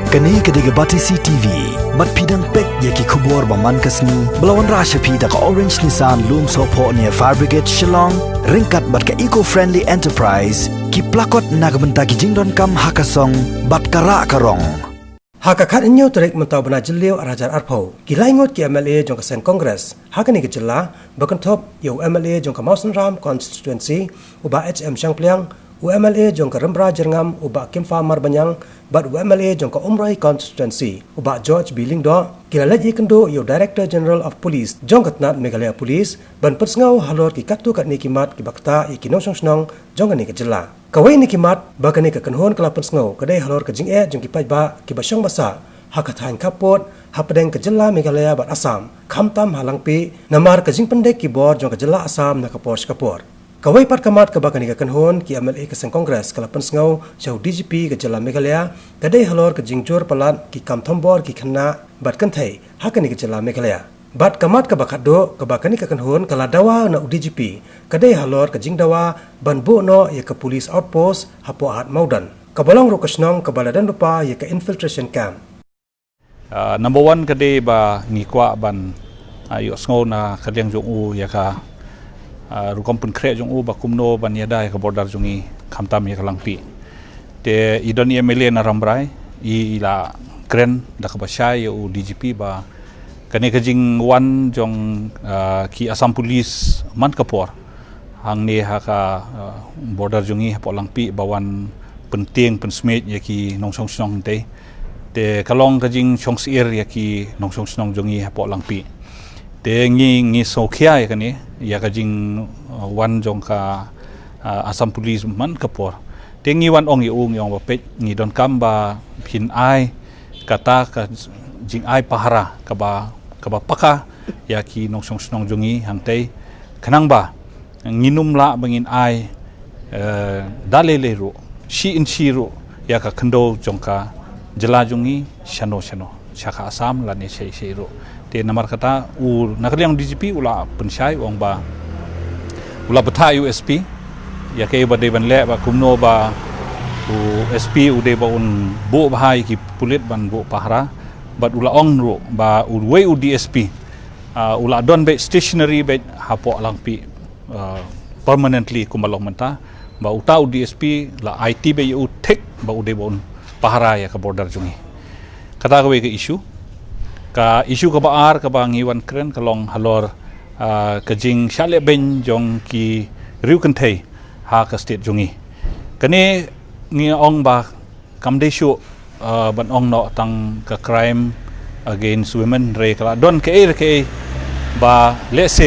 Kani kediga bati CTV, mat pidang pek yaki kubur baman kasni, belawan rasha pida ka Orange Nissan Loom Sopo near Fire Brigade Shillong, ringkat bat ka eco-friendly enterprise, ki plakot nagbenta ki jingdon kam hakasong, bat kara karong. Hakakat inyo tarik mentau bena jeliu arajar arpau. Gila ingot ki MLA jong kesen Kongres. Hakani ke jela, bakan top yo MLA jong ka Mawson Ram constituency, uba HM Syangpliang, UMLA jong ka Rembra Jerngam, uba Kimfa Marbanyang, bat UMLA jong ka Umrai constituency, uba George Bilingdo, kila lagi kendo yo Director General of Police, jong katnat Meghalaya Police, ban persngau halor ki katu kat ni kimat ki bakta i kinong snong jong ni ke jela. Kawai ni kimat bagani ka kanhon kala persngau, kadai halor ka jing jong ki pajba ki basyang basa, hakathain kapot, hapadeng ke jela Meghalaya bat Assam, khamtam halangpi, namar ka jing pendek ki bor jong ka jela Assam na kapor skapor. Kawai pat kamat ke bakani ka kanhon ki MLA kesen Kongres kala persngau jauh DGP ke jela Meghalaya, kadai halor ka jingjur palat ki kam thombor ki khanna bat kanthai, hakani ke jela Meghalaya. Bat kamat ke bakat do ke bakani ka kanhon kala dawa na DGP, kadai halor ka jing dawa ban bu no ya ke police outpost hapo at Maudan. Kabalong ro kasnong kabaladan lupa ya ke infiltration camp. Number one kadai ba ngikwa ban ayo sngo na kaliang jong u ya ka rukom pun kre jong u ba kumno ban yada ya ka border jongi khamtam ya ka langpi te idon MLA na Rambrai i ila kren da ka bashay u DGP ba kani ka jing wan jong ki Assam Police man kapor hang ni ha ka border jongi hapo langpi bawan penting pensmet ya ki nongsong snong te kalong ka jing chongsir ya ki nongsong snong jongi hapo langpi te ngi sokhia ya kani ya ka jing wan jong ka Assam Police man kapor te ngi wan ong ung yong ba pet ngi don kamba phin ai kata ka jing ai pahara ka ba paka ya ki nongsong snong jongi hangtei kanang ba nginum la bangin ai dalele ro shi in shi ro ya ka khando jong ka jela jongi shano shaka Assam la ne sei ro te namar kata u nakaliang DGP ula pensyai ong ba ula beta USP ya ke ba de ban le ba kumno ba u SP u de ba un bu bahai ki pulit ban bu pahara bat ula ong ro ba u we u DSP ula don be stationary be hapo langpi permanently kumalong menta ba utau DSP la IT be u tek ba u de ba un pahara ya ka border jungi kata ko ke issue ka baar ka ba ngiwan kren kalong halor ka jing shale ben jong ki riu kanthei ha ka state jungi kani ngi ong ba kamdeshu ban ong no tang ka crime against women re kala don ke ba let's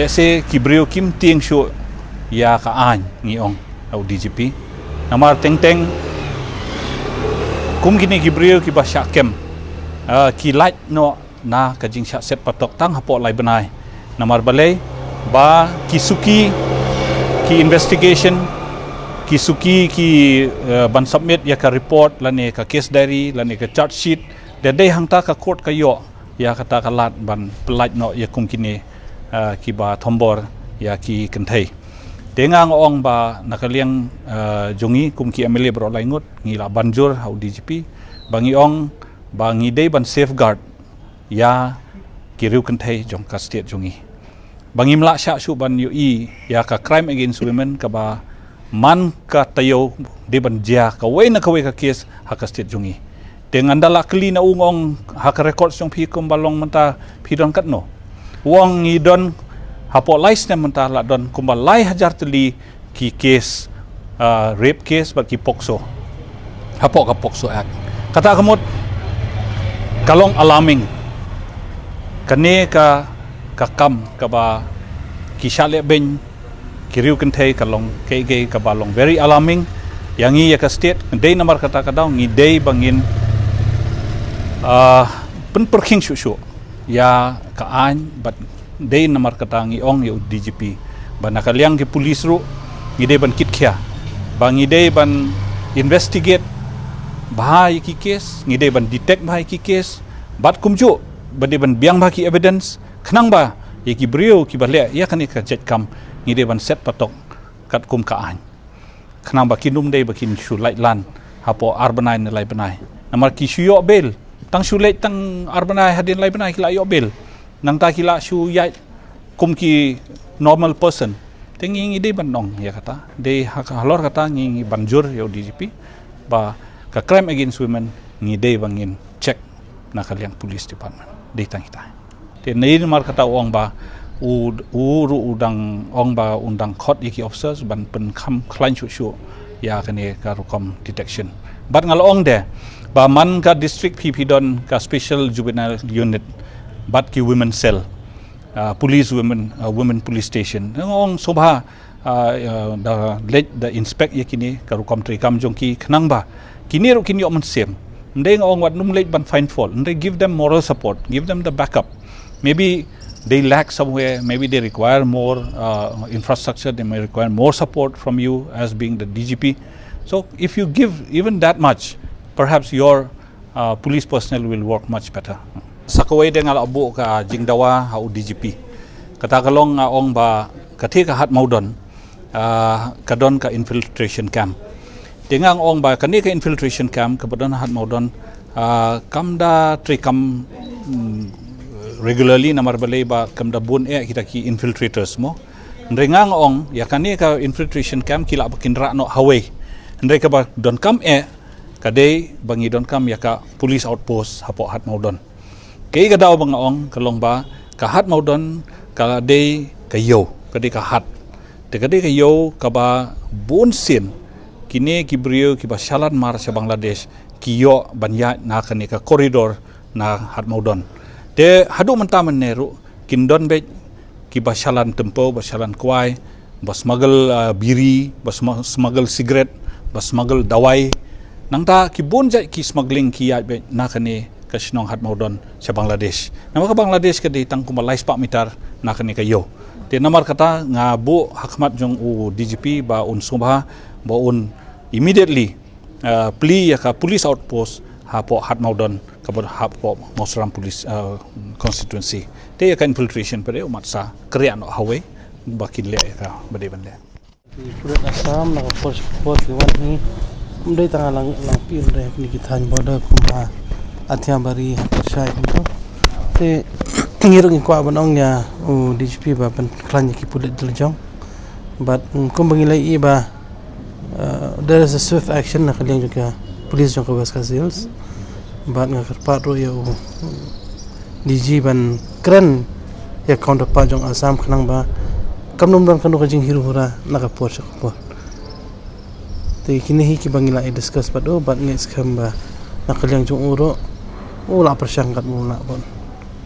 say ki brio kim ting shu ya ka an ngi ong au DGP namar teng kum gini Gibril ki basya kem ki light no na kajing syak set patok tang hapo lai benai namar balai ba kisuki ki investigation kisuki ki ban submit ya ka report lane ka case diary lane ka charge sheet de dei hangta ka court ka yo ya kata ka lat ban pelaj no ya kum kini ki ba thombor ya ki kenthei dengang ong ba nakaliang jongi kum ki MLA bro laingut ngila banjur hau DGP bangi ong bangi dei ban safeguard ya kiriu kenthei jong ka state jongi bangi mla sha shu ban UI ya ka crime against women ka ba man ka tayo de ban jia ka we na ka case ha ka state jongi dengan dala kli na ungong ha ka record jong phi kum balong menta phi don kat no wong ngidon hapo lais na mentah la don kumbalai hajar teli ki case rape case bat ki pokso hapo ka pokso act kata kamot kalong alarming kane ka kam ka ba ki shale ben kiriu kenthei kalong ke ka balong very alarming yang ya ka state dei namar kata ka daw ngi dei bangin pen perking shu ya ka an bat dei namar katangi ong ya DGP ban nakaliang ki police ru ngide ban kitkhya bang ngide ban investigate bahai ki case ngide ban detect bahai ki case bat kumju bade ban biang bahai ki evidence khnang ba ye ki brio ki bale ya kan ka jet kam ngide ban set patok kat kum ka an khnang ba kinum dei ba kin shu light lan hapo arbanai nilai benai namar ki shuyok bel tang shulet tang arbanai hadin lai benai kila yok bel nang ta kila shu yai kum ki normal person tengi ngi de banong ya kata de halor kata ngi banjur yo DGP ba ka crime against women ngi de bangin check na kaliang police department de tang kita te nei mar kata ong ba uru udang ong ba undang court iki officers ban pen kham khlain chu ya kane ka rukom detection bat ngal ong de ba man ka district PP don ka special juvenile unit bat ki women cell police women police station ong sobha the inspect yakini ka rukom trikam jongki khnang ba kini ru kini om sem ndeng ong wat num late ban fine fall and they give them moral support, give them the backup. Maybe they lack somewhere, maybe they require more infrastructure, they may require more support from you as being the DGP. So if you give even that much, perhaps your police personnel will work much better. Sakaway dengan abu ka jingdawa hau DGP. Kata kalong ong ba katika hat maudon kadon ka infiltration camp. Dengan ong ba kani ka infiltration camp kemudian hat maudon kamda trikam regularly namar balay ba kamda bun kita ki infiltrators mo. Ndengang ong ya kani ka infiltration camp kila bakinra no haway. Ndreka ba don kam kadai bangi don kam ya ka police outpost hapo hat maudon. Kay gadaw bang ong kalong ba ka hat maudon kadai kayo kadai ka hat. Te kadai kayo ka ba bun sin kini kibrio kiba shalan mar sa Bangladesh kiyo banya na kani ka koridor na hat maudon. Te hadu mentaman neru kindon be kiba shalan tempo ba shalan kwai ba smuggle biri ba smuggle cigarette ba smuggle dawai nang ta kibun ja ki smuggling ki ya be na kani ka sinong hat maudon sa Bangladesh. Nama ka Bangladesh ka di tang kumalais pa mitar na kani kayo. Te namar kata nga bu hakmat jong u DGP ba un subha ba un immediately plea ka police outpost hapo hat maudon kabod hapo Mosram police constituency te ka infiltration pare umat sa kriya no hawe bakin le ka bade bande Purat Assam na force wan ni umdai tangalang lang pin re ni kithan border kumha athya bari persai kunto te ngirung ko abanong ya DGP ba pen klan ki pulit diljong but kumbangilai iba there is a swift action na kaliang juga police jong kawas kasils but ngakarpat ro ya DG ban kran ya counterpart jong Assam khnang ba kamnum dan kanu kajing hiru hura nakapor sa kapor te kini hi ki bangila I discuss but ngis khamba nakaliang jong uro ula persangkat mula bon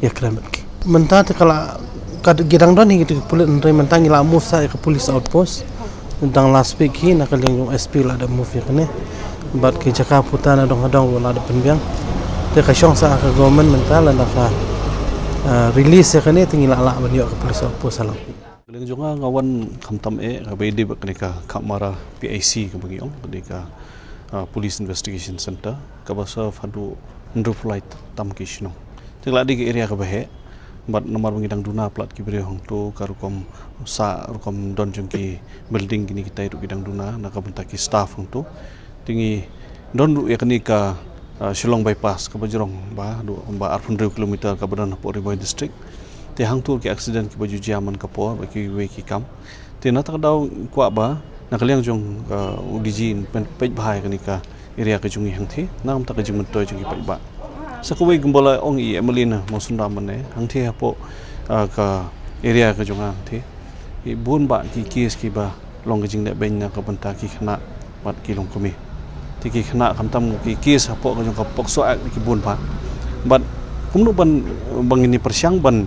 ya kramat ki menta te kala kad gidang don hi pulit nre mentang ila musa ke police outpost tentang last week hi nakaliang jong SP la ada movie kene but ki jaka putana dong hadong wala ada penbiang te ka syong sa ka government mental la ka release kene tingila ala ban yo ke police outpost salang Keling jonga ngawan kamtam kabede baknika kamara PIC kabagi ong kadika police investigation center kabasa fadu ndru flight tam kishno tingla di area kabahe bat nomor mengidang duna plat kibre hong to karukom sa rukom don jongki building kini kita itu gidang duna nakabentaki staff hong to tingi don ru yaknika Shillong bypass kabajrong ba do ba 800 km kabadan po Riboy district te hang tur ki accident ki baju jaman kapo ba ki we ki kam te na tak daw kwa ba nakaliang jong udijin pen pej bahai kanika area ka jungi hang thi nam tak jing mentoy jong ki pej ba sa ko we gumbola ong I emelina mosunda mane hang thi hapo ka area ka jonga thi I bun ba ki case ki ba long ka jing de ben na ka banta ki khana bat ki long kumi ti ki khana kam tam ki case hapo ka jong ka pokso ak ki bun ba bat kumnu ban bangini persyang ban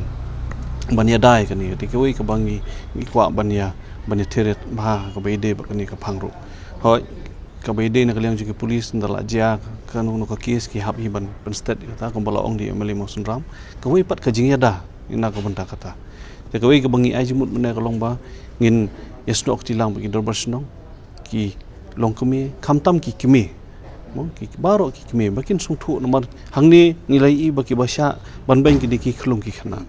banya dai kani tikoi ka bangi ikwa banya teret bah ka bede bakani ka phangru hoi ka bede na kaliang juki police ndala ja kanu no ka case ki hab hiban pen state kata ka bala ong di emeli mosun ram ka wei pat ka jing yada ina ka banta kata te ka wei ka bangi ai jimut mena ka long ba ngin yesnok tilang bagi dorbarsnong ki long kumi khamtam ki kimi mo ki baro ki kimi bakin sungthu nomor hangni ngilai baki basya banbeng ki diki khlung ki khana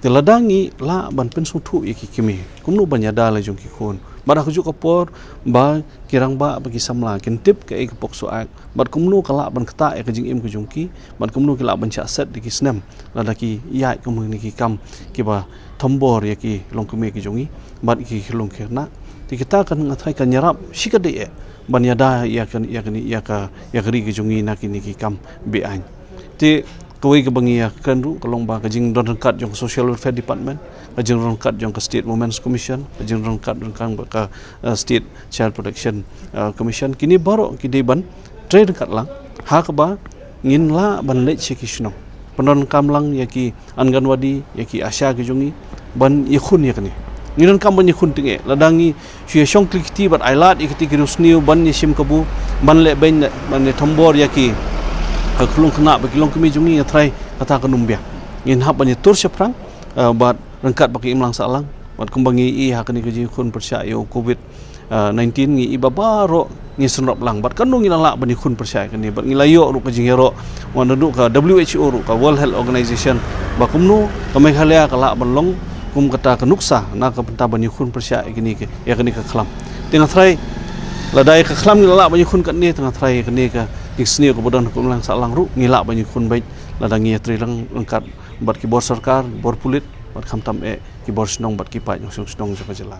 te ladangi la ban pen sungthu ki kimi kumnu banya dala jong ki khon Bada kujuk kapor ba kirang ba bagi samla kin tip ke ke pokso ak bat kumnu kala ban kata ke jing im ku jungki bat kumnu kala ban cha set di kisnem lada ki ya ku mung ni ki kam ki ba thombor ya ki longkume ki jungi bat ki khilong kherna ti kita kan ngathai kan nyarap sikade e ban yada ya ka ri ki jungi na ki ni ki kam be an ti kawai ke bangi ya kandu kalong ba kajing don kat jong social welfare department kajing don kat jong ke state women's commission kajing don kat don kang ka state child protection commission kini baru kini ban trade kat lang hak ba ngin la ban le chekishno penon kam lang ya ki anganwadi ya ki asya ke jongi ban ikhun ya kani ngin kam ban ikhun tinge ladangi shu shong klikti bat ailat ikti kirusniu ban yishim kabu ban le ben ban thombor ya ki kelung kena bagi long kemi jungi ngatrai kata kenumbia ngin hab banyak tur seprang bat rengkat bagi imlang salang bat kembangi i hakani keji kun persya covid 19 ngi ibabaro ngi sunrap lang bat kanu ngi la bani kun persya kani bat ngi layo ru keji hero wandu ka WHO ru ka World Health Organization bakumnu ka Meghalaya kala banlong kum kata kenuksa na ka penta bani kun persya kini ke ya kani ka khlam tengah trai ladai ka khlam ngi la bani kun kat ni tengah trai kani ka isni ko bodon ko lang sa lang ru ngila banyu kun baik ladangi tri lang angkat bat ki bor sarkar bor pulit bat khamtam ki bor snong bat ki pa nyong snong japa jela